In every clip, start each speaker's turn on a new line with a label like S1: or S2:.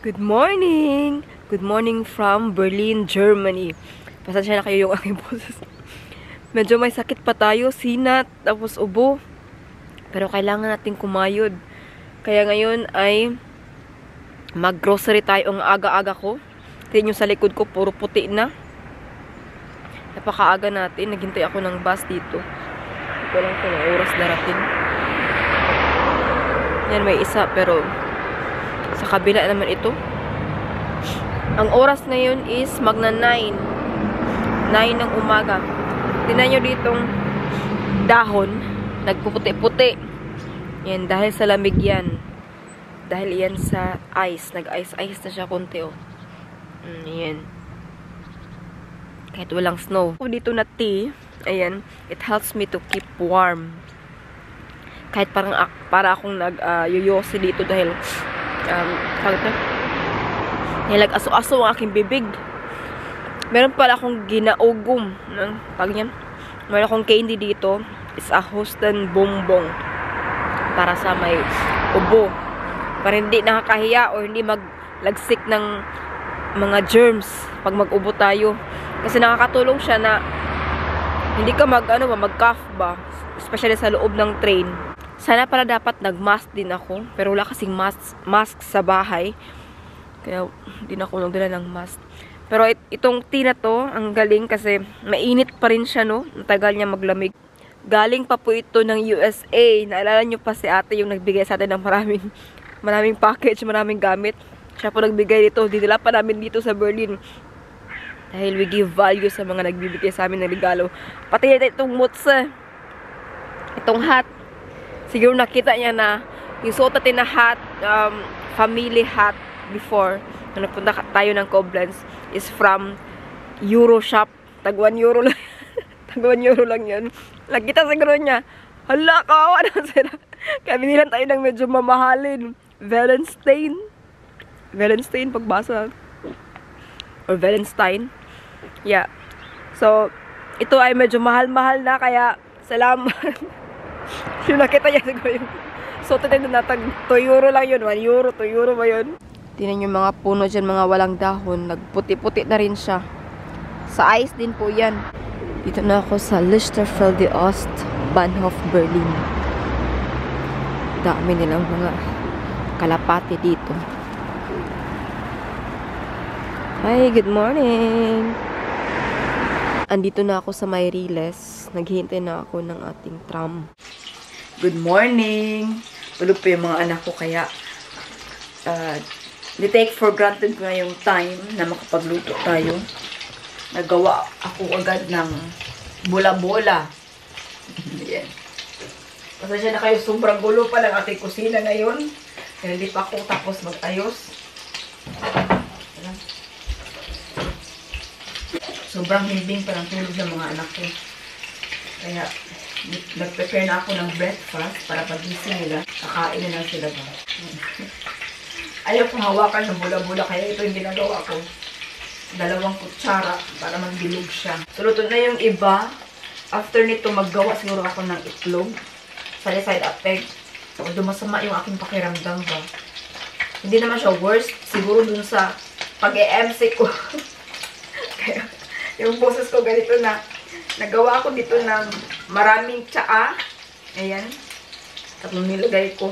S1: Good morning! Good morning from Berlin, Germany. Pasensya na kayo yung aking boses. Medyo may sakit pa tayo, sinat, tapos ubo. Pero kailangan natin kumayod. Kaya ngayon ay mag-grocery tayo ang aga-aga ko. Tingnan nyo sa likod ko, puro puti na. Napakaaga natin. Naghintay ako ng bus dito. Hindi ko lang kung oras darating. Yan, may isa, pero sa kabila naman ito. Ang oras ngayon is magna 9. 9 ng umaga. Tingnan nyo ditong dahon. Nagpuputi-puti. Yan, dahil sa lamig yan. Dahil yan sa ice. Nag-ice-ice na siya konti, oh. Yan. Kahit walang snow. Dito na tea. Ayan. It helps me to keep warm. Kahit parang para akong nag-yoyosi dito dahil nag-aso-aso ang aking bibig. Meron pala akong ginaugom ng niyan. Meron akong candy dito. It's a Houston bonbon para sa may ubo. Para hindi nakakahiya o hindi maglagsik ng mga germs pag mag-ubo tayo. Kasi nakakatulong siya na hindi ka mag-cough ba, especially sa loob ng train. Sana pala dapat nag-mask din ako. Pero wala kasing mask sa bahay. Kaya hindi na ako nagdala ng mask. Pero itong tea na to, ang galing kasi mainit pa rin siya, no? Ang tagal niya maglamig. Galing pa po ito ng USA. Naalala nyo pa si ate yung nagbigay sa atin ng maraming package, maraming gamit. Siya po nagbigay dito. Dinala pa namin dito sa Berlin. Dahil we give value sa mga nagbibigay sa amin ng regalo. Pati itong mutsa. Itong hat. Siguro nakita niya na yung suot natin na hat, family hat before, na nagpunta tayo ng Koblenz, is from Euro shop. Tag 1 euro lang. Tag 1 euro lang yun. Nakita siguro niya, hala, kawawa na sila. Kaya binilan tayo ng medyo mamahalin. Wallenstein. Wallenstein, pagbasa. Or Wallenstein. Yeah. So, ito ay medyo mahal-mahal na, kaya salamat. Yung nakita niya siguro yung suot natin na tag 2 euro lang yun. 1 euro, 2 euro ba yun? Tingnan yung mga puno dyan, mga walang dahon. Nagputi-puti na rin siya. Sa ice din po yan. Dito na ako sa Lichterfelde Ost, Bahnhof, Berlin. Dami nilang mga kalapati dito. Hi, good morning! Andito na ako sa Meireles. Naghihintay na ako ng ating tram. Good morning! Tulog pa yung mga anak ko, kaya di-take for granted ko na yung time na makapagluto tayo. Nagawa ako agad ng bola-bola. Ayan. Pasensya na kayo, sobrang gulo pa ng ating kusina ngayon. Kaya hindi pa ako tapos mag-ayos. Ayan. Sobrang himbing pa ng tulog ng mga anak ko. Kaya nag-prepare na ako ng breakfast para pagising nila. Kakain na lang sila ba. Ayaw kong hawakan ng bula-bula, kaya ito yung ginagawa ko. 2 kutsara para magbilog siya. So, luto na yung iba. After nito, maggawa siguro ako ng itlog. Side up egg. So, dumasama yung aking pakiramdam ba. Hindi naman siya worst. Siguro dun sa pag-e-MC ko. Kaya, yung boses ko ganito na. Nagawa ko dito ng maraming tsaa. Ayan. Tapos nilagay ko.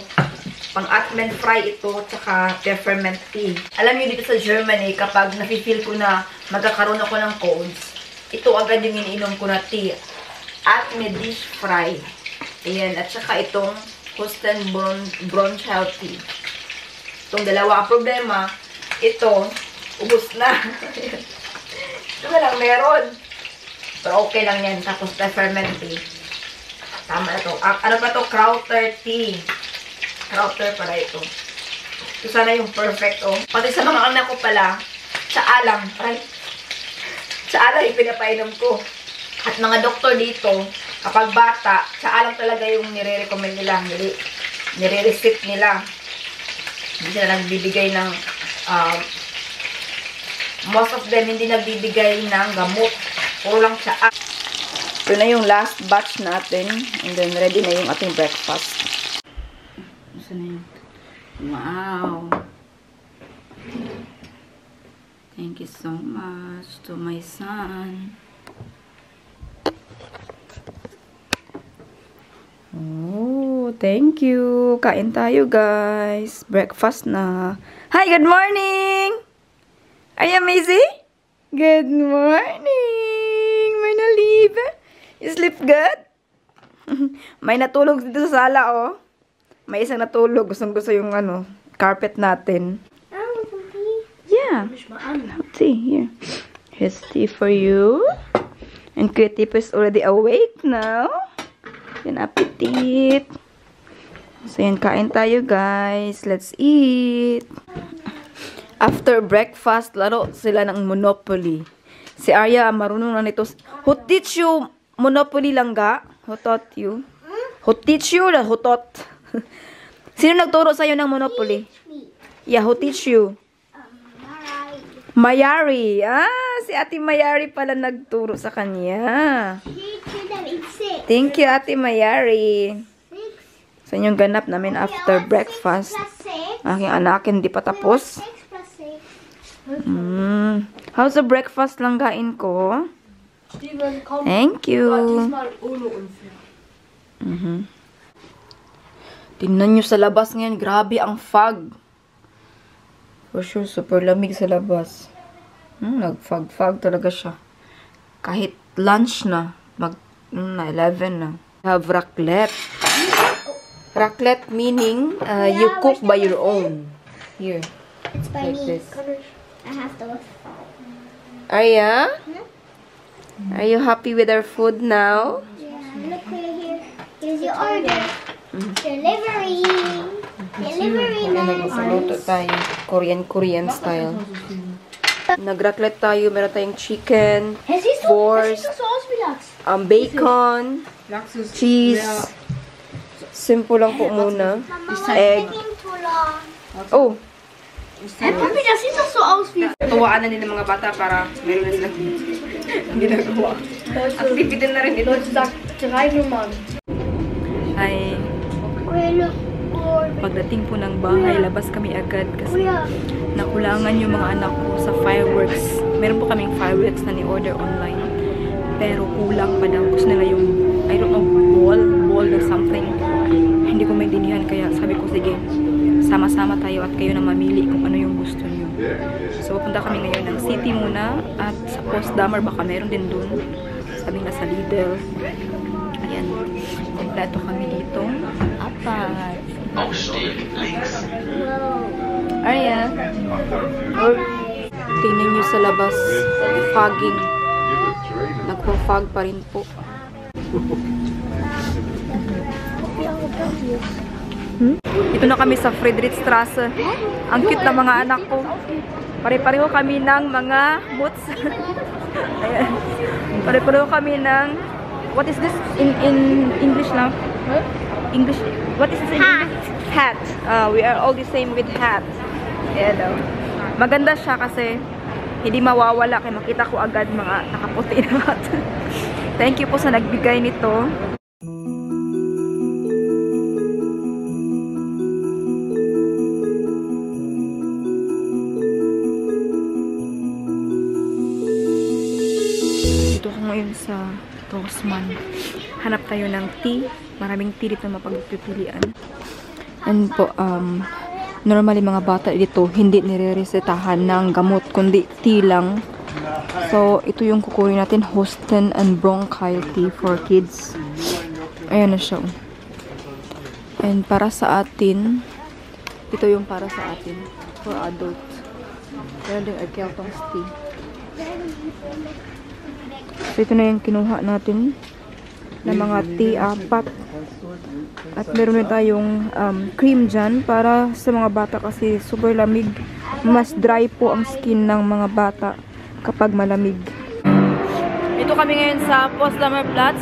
S1: Pang-atmen fry ito, tsaka peppermint tea. Alam niyo dito sa Germany, kapag nafe-feel ko na magkakaroon ako ng colds, ito agad yung iniinom ko na tea. Atmen dish fry. Ayan. At saka itong Houston Bronchial tea. Itong dalawa. Ang problema, ito, ubos na. Ito na lang meron. Pero okay lang yan. Tapos peppermint tea. Tama na to. Ano pa to? Krauter tea. Krauter para ito. Ito sana yung perfect, oh. Pati sa mga anak ko pala, tsaa lang. Tsaa lang yung pinapainom ko. At mga doktor dito, kapag bata, tsaa lang talaga yung nire-recommend nila. Nire-receipt nila. Hindi sila nagbibigay ng most of them hindi nagbibigay ng gamot. Puro lang tsaa. Ito na yung last batch natin. And then ready na yung ating breakfast. Wow! Thank you so much to my son. Oh, thank you. Kain tayo, guys. Breakfast na. Hi, good morning! Are you amazing? Good morning! May nalib. You sleep good? May natulog dito sa sala, oh. May isang natulog. Gustong-gusto yung, carpet natin. Yeah. See, here. Here's tea for you. And Kuya Tip is already awake now. Yan, appetit. So, yan, kain tayo, guys. Let's eat. After breakfast, laro sila ng Monopoly. Si Arya, marunong na nito. Who teach you Monopoly lang ga? Who taught you? Who teach you? Who taught? Sino nagturo sa'yo ng Monopoly? Yeah, who teach you? Mayari. Si Ate Mayari pala nagturo sa kanya. Thank you, Ate Mayari. Sa inyong ganap namin after breakfast. Aking anak, hindi pa tapos. How's the breakfast langgain ko? Thank you. Tingnan nyo sa labas ngayon. Grabe ang fog. For sure, super lamig sa labas. Nag-fog-fog talaga siya. Kahit lunch na. 11 na. Have raclette. Raclette meaning you cook by your own. Here.
S2: It's by
S1: Like
S2: me.
S1: this.
S2: I have to.
S1: Arya? Are you happy with our food now?
S2: Yeah, look here. Here's your order. Delivery. Delivery,
S1: Magluto
S2: man.
S1: tayo. Korean style. Nag-raclette tayo. Meron tayong chicken, Boars, bacon, cheese. Simple lang po muna. Egg. Oh! Tuwaan na nila mga bata para meron na silang ginagawa. Activity na rin ito. Ay, pagdating po ng bahay, labas kami agad kasi nakulangan yung mga anak ko sa fireworks. Meron po kaming fireworks na ni-order online. Pero kulang pa daw. Gusto nila yung, I don't know, ball or something. Hindi ko maintindihan kaya sabi ko, sige, sama-sama tayo at kayo na mamili kung ano yung gusto niyo. So, pupunta kami ngayon ng city muna at sa Postdamar baka meron din dun. Sabi nga sa Lidl. Ayan. Kompleto kami dito. Apat. Arya. Tingnan nyo sa labas. Fogging. Nagpo-fog pa rin po. Ito na kami sa Friedrichstraße. Ang cute na mga anak ko. Pare-pareho kami ng mga boots. Ayan. Pare-pareho kami ng... What is this in English now? Huh? English. What is this in English? Hat. We are all the same with hat. Ayan. Maganda siya kasi hindi mawawala kaya makita ko agad mga nakaputi na hat. Thank you po sa nagbigay nito. Dito ko ngayon sa Rossmann. Hanap tayo ng tea. Maraming tea dito mapagpipilian. And po, normally mga bata dito hindi nire-resetahan ng gamot kundi tea lang. So, ito yung kukunin natin, Hosten and Bronchial tea for kids. Ayan na siya. And para sa atin, ito yung para sa atin, for adults. Meron din Erkeltong's tea. So, ito na yung kinuha natin na mga tea, 4. At meron na tayong cream dyan para sa mga bata kasi super lamig. Mas dry po ang skin ng mga bata kapag malamig. Ito kami ngayon sa Potsdamer Platz.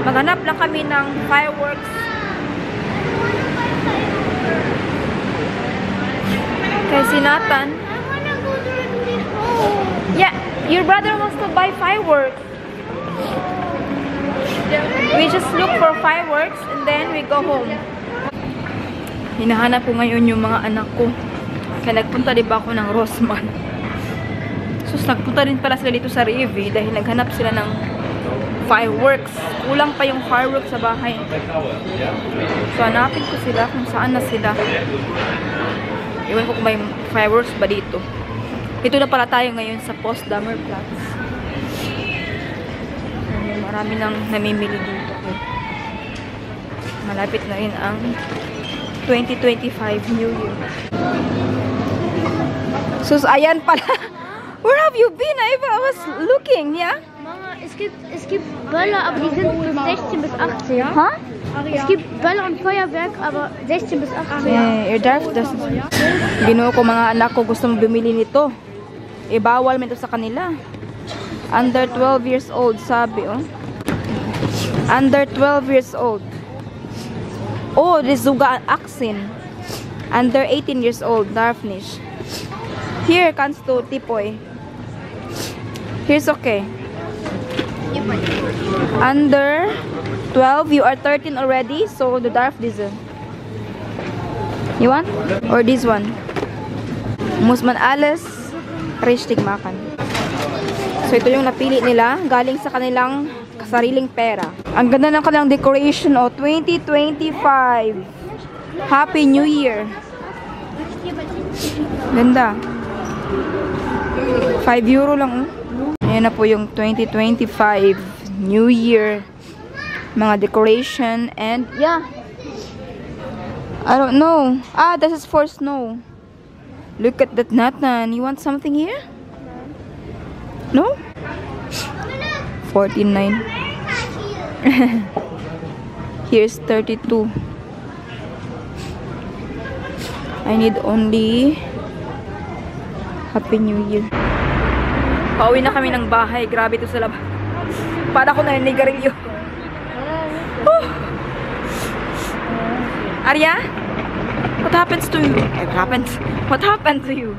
S1: Maghanap lang kami ng fireworks. Kay si Nathan. Yeah, your brother wants to buy fireworks. We just look for fireworks and then we go home. Hinahanap ko ngayon yung mga anak ko. Kaya nagpunta diba ako ng Rossmann. So, nagpunta din pala sila dito sa Revi dahil naghanap sila ng fireworks. Kulang pa yung fireworks sa bahay. So, hanapin ko sila kung saan na sila. Iwan ko kung may fireworks ba dito. Ito na pala tayo ngayon sa Potsdamer Platz. Marami nang namimili dito. Malapit na rin ang 2025 New Year. So, ayan pala. Where have you been? I was looking, yeah?
S3: Mama, es gibt Böller, aber die sind bis 16 bis 18.
S1: Huh?
S3: Es gibt Böller und Feuerwerk, aber 16 bis 18.
S1: Your dad doesn't. Binuo ko mga anak ko gustong bumili nito. Bawal man ito sa kanila. Under 12 years old, sabi, oh. Under 12 years old. Oh, this sogar 18. Under 18 years old, darf nicht. Here kannst du, Tipoy. Here's okay. Under 12, you are 13 already, so the darf diese. You want? Or this one? Muss man alles richtig machen. So ito yung napili nila, galing sa kanilang sariling pera. Ang ganda ng kanilang decoration, oh, 2025. Happy New Year. Ganda. 5 euro lang, oh. Ayan na po yung 2025 New Year. Mga decoration and yeah. I don't know. Ah, this is for snow. Look at that, Nathan. You want something here? No? 49. Here's 32. I need only Happy New Year. Pauwi na kami ng bahay. Grabe ito sa labas. Para ako naninigarilyo. Arya? What happens to you? What happens? What happened to you?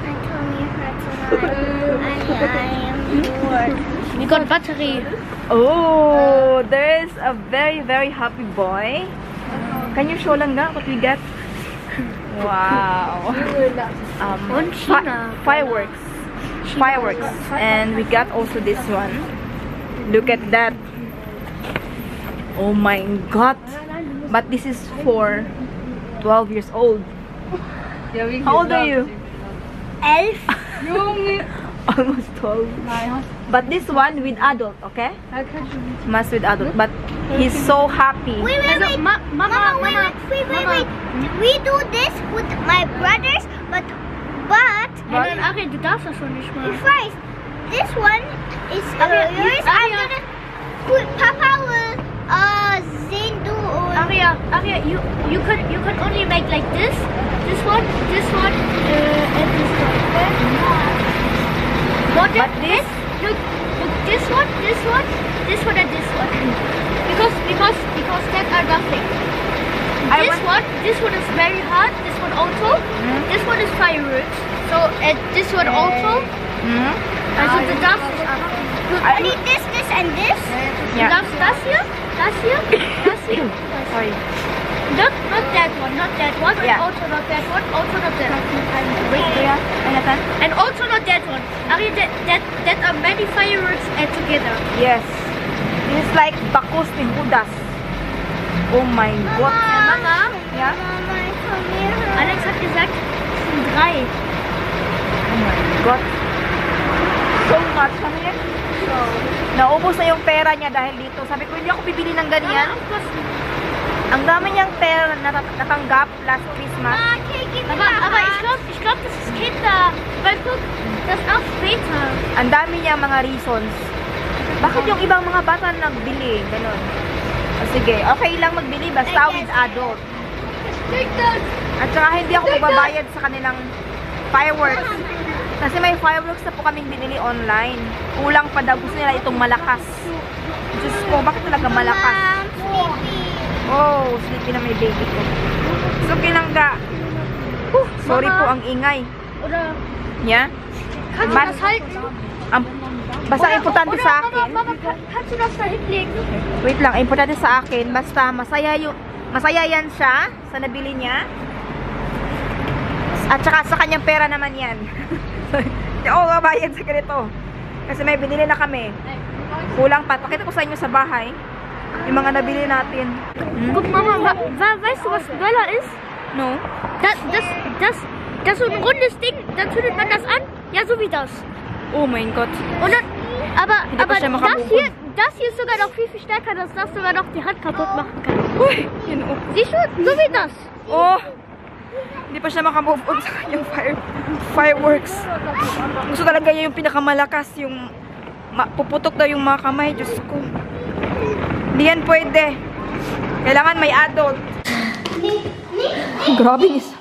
S2: My tummy hurts a lot. I am bored.
S3: We got battery.
S1: Oh, there's a very, very happy boy. Can you show lang nga what we get? Wow. Fireworks. Fireworks. And we got also this one. Look at that. Oh my god. But this is for 12 years old. How old are you?
S2: 11.
S1: Almost 12. But this one with adult, okay? Must with adult. But he's so happy.
S2: Wait. Mama, wait. We do this with my brothers, but
S3: Nein, Ariel, du darfst das schon nicht mal.
S2: first, this one is yours. I'm gonna Papa will sing do.
S3: Aria, you can only make like this one, and this one. Okay?
S1: But this?
S3: Look, this one, and this one. Because that are nothing. This one is very hard. This one also. This one is fireworks. So and this one also. Also du darfst
S2: I need this, and this.
S3: Du darfst das hier.
S1: Sorry.
S3: Not that one,
S1: Yeah.
S3: and also not that one, also not that one.
S1: Wait, Kuya. Nathan?
S3: And also not that one. Ari, that are many fireworks together.
S1: Yes. This is like Bakos ni Judas. Oh my god.
S3: Mama,
S1: Yeah?
S2: Mama, my tummy hurts.
S3: Alex hat gesagt, es sind 3.
S1: Oh my god. So much. Ano yan? Naubos na yung pera niya dahil dito. Sabi ko, hindi ako bibili ng ganyan. Ang dami niyang pera na natanggap last Christmas.
S3: Aber ich glaub, das ist Kinder. Weil guck, das auch später.
S1: Ang dami niyang mga reasons. Bakit yung ibang mga bata nagbili? Ganon. O sige, okay lang magbili basta with adult. At saka hindi ako magbabayad sa kanilang fireworks. Kasi may fireworks na po kaming binili online. Kulang pa daw. Gusto nila itong malakas. Diyos ko, bakit talaga malakas? Oh, sleepy na may baby ko. So, kinangga. Sorry po ang ingay.
S3: Oder
S1: Yeah?
S3: kannst du das halten?
S1: Basta importante sa akin.
S3: Mama, kannst du das da hinlegen?
S1: Wait lang, importante sa akin. Basta masaya yan siya sa nabili niya. At saka sa kanyang pera naman yan. Hindi ako mabayad sa ganito. Kasi may binili na kami. Kulang pa. Pakita ko sa inyo sa bahay. Yung mga nabili natin.
S3: Guck, Mama, weißt du, was Böller ist?
S1: No?
S3: Das ist so ein rundes Ding, dann zündet man das an, ja, so wie das.
S1: Oh mein Gott.
S3: Und dann, aber
S1: pa siya makabukod.
S3: das hier ist sogar noch viel stärker, dass das sogar noch die Hand kaputt machen kann.
S1: Uy, yun oh.
S3: Siehst du, so wie das.
S1: Oh! Hindi pa siya makamove on sa kanyang fireworks. Gusto talaga niya yung pinakamalakas, yung puputok daw yung mga kamay. Diyos ko. Hindi yan pwede. Kailangan may adult. Grabe is.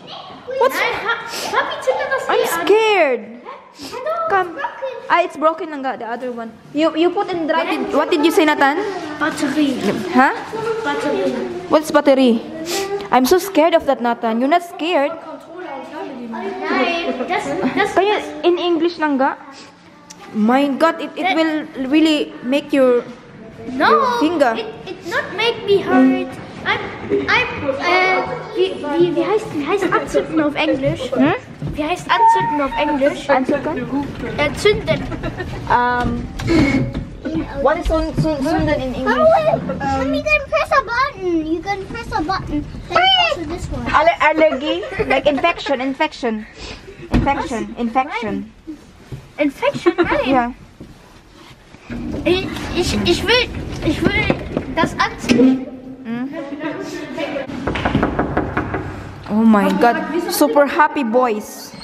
S1: What's...
S3: Papi, zündet das
S1: I'm
S3: hier an.
S1: scared. Come. Ah, it's broken lang the other one. You put in dry. What did you say, Nathan?
S3: Batterie.
S1: Huh?
S3: Batterie.
S1: What's battery? I'm so scared of that, Nathan. You're not scared?
S3: Nein, das
S1: Kaya in English lang ga? My God, it will really make your
S3: no,
S1: finger.
S3: it not make me hurt. Wie heißt anzünden auf Englisch?
S1: Hmm?
S3: Wie heißt anzünden auf Englisch?
S1: Answer ka?
S3: Zünden.
S1: What is sundan in English?
S2: You can press a button. You can press a button. There's also this one.
S1: Allergy? Like infection.
S3: Infection, nein.
S1: Yeah.
S3: Ich will das anzünden.
S1: Oh my God. Super happy boys.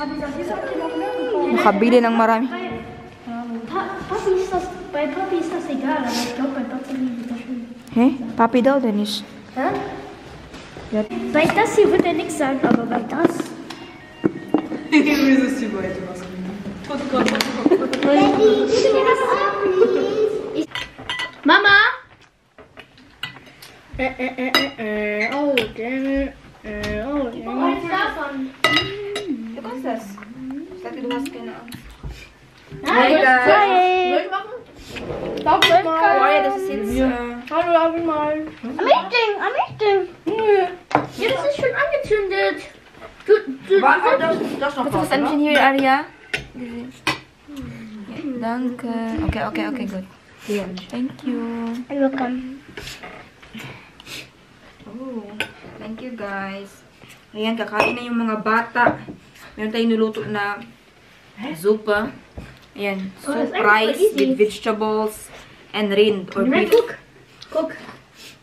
S1: Makabili ng marami.
S3: Bei Papi ist das egal, aber ich glaube bei Batterie wird das schön.
S1: Hä? Papi daw, Danish.
S3: Ja? Bei das hier wird er nichts sagen, aber bei das. Mama! Oh, dann. Oh,
S1: Du kannst das. Ich dachte, du hast keine Angst.
S3: Hi,
S1: guys.
S3: Darf ich mal?
S1: Oh ja, das ist jetzt...
S3: Hallo, darf ich mal?
S2: I'm eating.
S3: Jetzt ist schon angezündet.
S1: Das noch was ein bisschen hier, Aria. Danke. Okay, good. Thank you.
S2: You're welcome.
S1: Oh, thank you guys. Ayan, kakain na yung mga bata. Meron tayong nuluto na zupa. Ayan, soup rice with vegetables and rind or beef.
S3: Guck.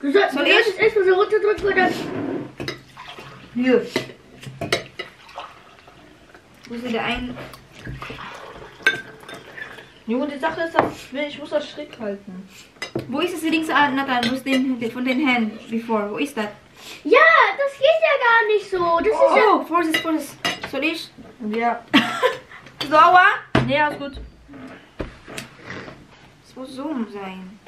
S3: Du sollst es erstmal so runterdrücken und dann.
S1: Hier. Wo ist der ein?
S4: Junge, die Sache ist, ich muss das strikt halten.
S1: Wo ist es links, Nathan? Wo ist von den Händen before? Wo ist das?
S3: Ja, das geht ja gar nicht so. Das ist ja.
S1: Oh, Vorsicht. Soll ich?
S4: Ja.
S1: Sauer?
S4: Nee, alles gut.
S1: Es muss so sein.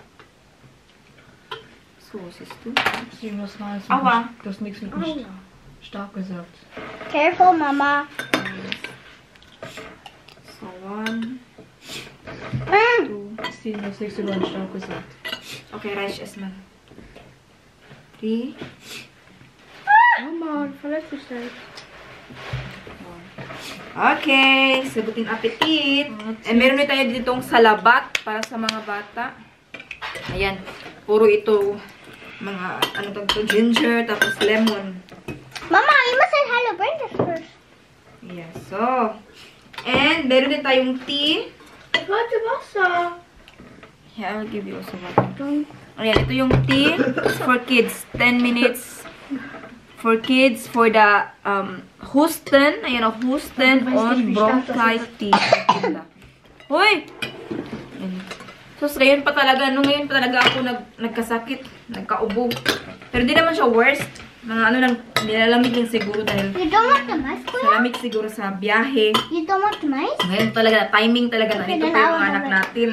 S1: So, siehst du?
S4: Das war jetzt
S1: Aua.
S4: Du hast nichts mit mir stark gesagt.
S2: Careful, Mama.
S1: So, 1, 2.
S4: Du hast nichts über den stark gesagt.
S1: Okay, reicht erstmal. 3.
S3: Mama, verletzt dich gleich.
S1: Okay, sagutin appetit. And meron na tayo ditong salabat para sa mga bata. Ayan, puro ito mga ano tawag, ginger tapos lemon.
S2: Mama, you must say hello Brenda first.
S1: Yes, so. And meron din tayong tea.
S3: Ich wollte Wasser.
S1: Yeah, I'll give you also water. Ayan, ito yung tea for kids. 10 minutes for kids for the Husten. Ayan o, Husten on bronchitis. Hoy! So, ngayon pa talaga ako nagkasakit, nagkaubo. Pero di naman siya worst. Mga ano lang, nilalamig lang siguro dahil
S2: You don't want the mice, Kuya?
S1: malamig siguro sa biyahe.
S2: You don't want the mice?
S1: Ngayon talaga, timing talaga na
S2: Okay,
S1: ito
S2: then
S1: pa yung
S2: I'll
S1: mga
S2: have
S1: anak
S2: it.
S1: natin.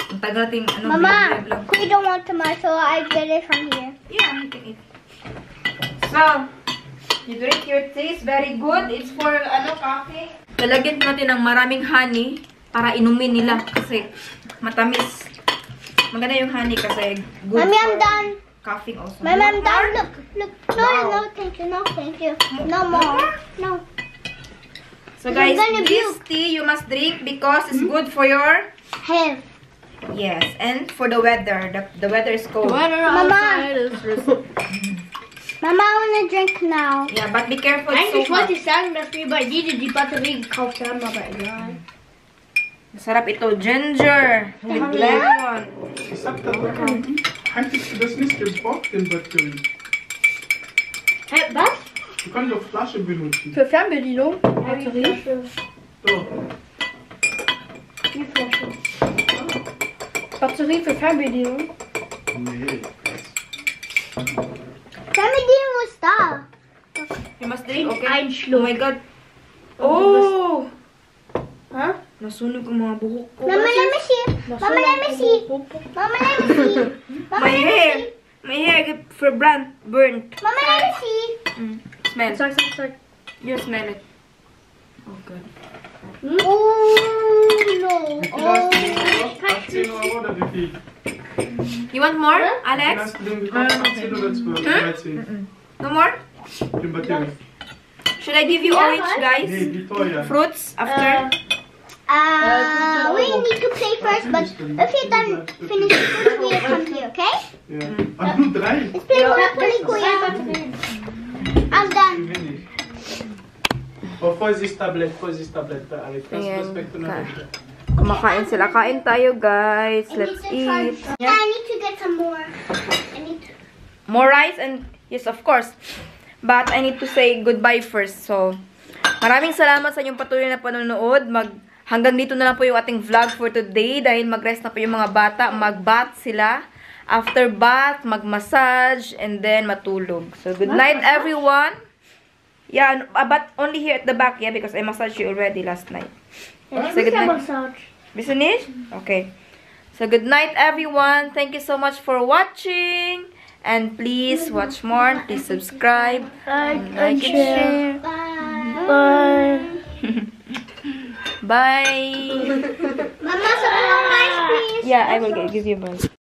S1: Ang tagal natin,
S2: Mama,
S1: binibig lang.
S2: we don't want the mice, so I get it from here.
S1: Yeah, you can eat. So, you drink your tea. It's very good. It's for, coffee. Lalagyan natin ng maraming honey para inumin nila kasi matamis. Maganda yung honey kasi good
S2: Mommy,
S1: for
S2: I'm done.
S1: coughing also.
S2: Mommy, I'm
S1: You want
S2: done.
S1: more?
S2: Look. No,
S1: Wow.
S2: no, thank you. No, thank you. No more. No.
S1: So guys,
S2: gonna
S1: this tea you must drink because it's good for your
S2: Health.
S1: yes, and for the weather. The weather is cold.
S2: Mama, Mama, I wanna drink now.
S1: Yeah, but be careful. It's
S3: Eigentlich
S1: so
S3: wollte
S1: hot.
S3: ich sagen, dass wir bei Didi die Batterie gekauft haben, aber egal.
S1: Masarap ito. Ginger with lemon.
S5: Ich sag da eigentlich das nicht gebraucht, den Batterie.
S3: Hä, was?
S5: Du kannst doch Flasche benutzen.
S4: Für Fernbedienung. Batterie.
S5: So.
S3: Die Flasche.
S4: Batterie für Fernbedienung.
S5: Nee.
S2: Fernbedienung was da.
S1: You must drink, okay?
S3: Ein
S1: Oh
S3: Schluck.
S1: my God. Oh!
S3: Huh?
S1: Nasunog ang mga buhok ko.
S2: Mama, let me see. Mama, let me see. Mama, let me see. Mama,
S1: My
S2: let me
S1: hair.
S2: see.
S1: My hair get for burnt.
S2: Mama, let me see.
S1: Smell.
S4: Sag.
S1: You smell it. Oh God.
S2: Oh no.
S5: Wie viel hast du denn gekauft? 18 Euro oder wie viel?
S1: You want more,
S5: Wie viel
S1: Alex?
S5: hast du denn gekauft? 18 oder 12? 13.
S1: No more?
S5: Den Batterie.
S1: Should I give you orange,
S5: Nee,
S1: guys?
S5: wie teuer?
S1: Fruits after?
S2: We need to play first, but if you're done finishing first, we'll come here, okay?
S5: Ja. Ach, nur 3?
S2: Let's play Monopoly, Kuya. I'm done.
S5: Wenig. Oh, vorsicht Tablet, Alex.
S1: Ayan.
S5: Respekt na
S1: Ka- Kumakain sila. Kain tayo, guys.
S2: I
S1: Let's
S2: need to try-
S1: eat.
S2: Yeah, I need to get some more. I need to.
S1: More rice and yes, of course. But I need to say goodbye first. So, maraming salamat sa inyong patuloy na panonood. Hanggang dito na lang po yung ating vlog for today dahil mag-rest na po yung mga bata. Mag-bath sila. After bath, mag-massage, and then matulog. So, good night, everyone. Yeah, but only here at the back, yeah, because I massaged you already last night. So, good night.
S3: Massage.
S1: Finish? Okay. So, good night, everyone. Thank you so much for watching. And please watch more. Please subscribe. Like and share.
S2: Bye.
S1: Bye.
S2: Mama, some more rice, please.
S1: Yeah, I will give you one.